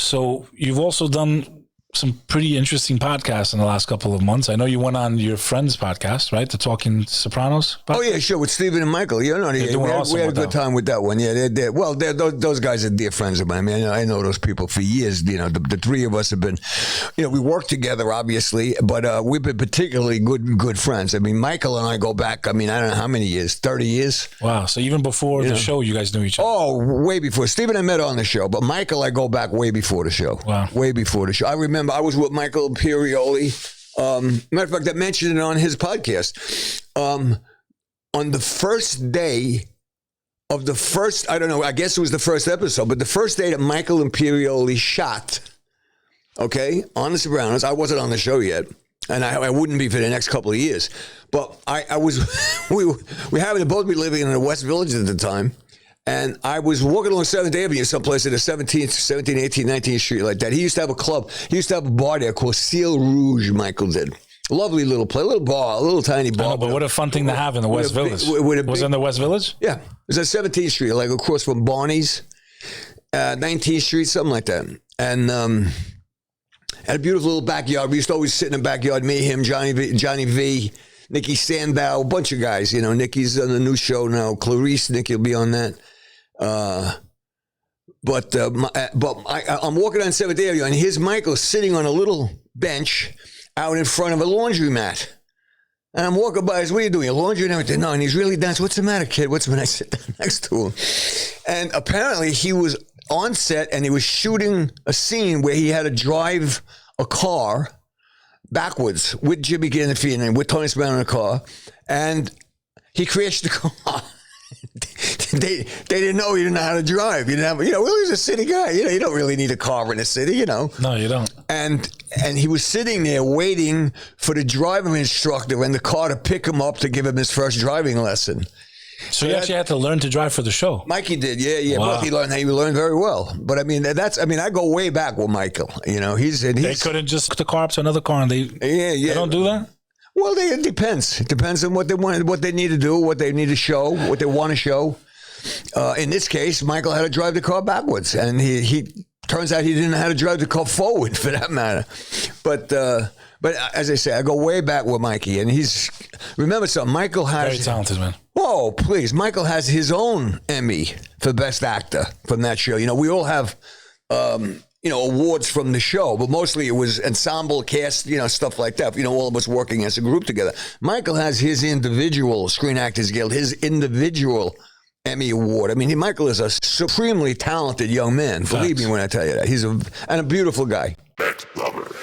So you've also done some pretty interesting podcasts in the last couple of months. I know you went on your friend's podcast, right? The Talking Sopranos podcast? Oh, yeah, sure. With Stephen and Michael. You know, we had a good time with that one. Yeah, those guys are dear friends of mine. I mean, I know those people for years. You know, the three of us have been, you know, we work together, obviously, but we've been particularly good friends. I mean, Michael and I go back, I mean, I don't know how many years, 30 years. Wow. So even before the show, you guys knew each other? Oh, way before. Stephen I met on the show, but Michael, I go back way before the show. Wow. Way before the show. I remember I was with Michael Imperiolli. Matter of fact, I mentioned it on his podcast. On the first day of the first, I don't know, I guess it was the first episode, but the first day that Michael Imperiolli shot, okay, on The Sopranos, I wasn't on the show yet, and I wouldn't be for the next couple of years. But I was, we happened to both be living in the West Village at the time. And I was walking along 7th Avenue someplace at the 17th, 18th, 19th Street like that. He used to have a club. He used to have a bar there called Ciel Rouge, Michael did. Lovely little place, little bar, a little tiny bar. But what a fun thing to have in the West Village. Was it in the West Village? Yeah. It was at 17th Street, like across from Barney's, 19th Street, something like that. And had a beautiful little backyard. We used to always sit in the backyard, me, him, Johnny V, Nikki Sandow, a bunch of guys. You know, Nikki's on the new show now. Clarice, Nikki will be on that. I'm walking on 7th Avenue, and here's Michael sitting on a little bench out in front of a laundromat. And I'm walking by, what are you doing? Your laundry and everything? No, and he's really dancing. What's the matter, kid? What's when I sit down next to him? And apparently he was on set, and he was shooting a scene where he had to drive a car backwards with Jimmy Gandolfini and with Tony Soprano in the car, and he crashed the car. They didn't know he didn't know how to drive. You didn't have, well, he's a city guy. You don't really need a car in the city, No, you don't. And he was sitting there waiting for the driving instructor and the car to pick him up to give him his first driving lesson. So you actually had to learn to drive for the show. Mikey did, yeah. Wow. But he learned very well. But I mean, I go way back with Michael. He's they couldn't just hook the car up to another car and they don't do that? Well, it depends. It depends on what they want, what they need to do, what they need to show, what they want to show. In this case, Michael had to drive the car backwards, and he turns out he didn't know how to drive the car forward, for that matter. But as I say, I go way back with Mikey, and remember something. Michael has very talented man. Whoa, please! Michael has his own Emmy for Best Actor from that show. We all have. Awards from the show, but mostly it was ensemble cast, stuff like that. All of us working as a group together. Michael has his individual Screen Actors Guild, his individual Emmy Award. I mean, Michael is a supremely talented young man. Believe me when I tell you that. He's a beautiful guy. Bek Lover.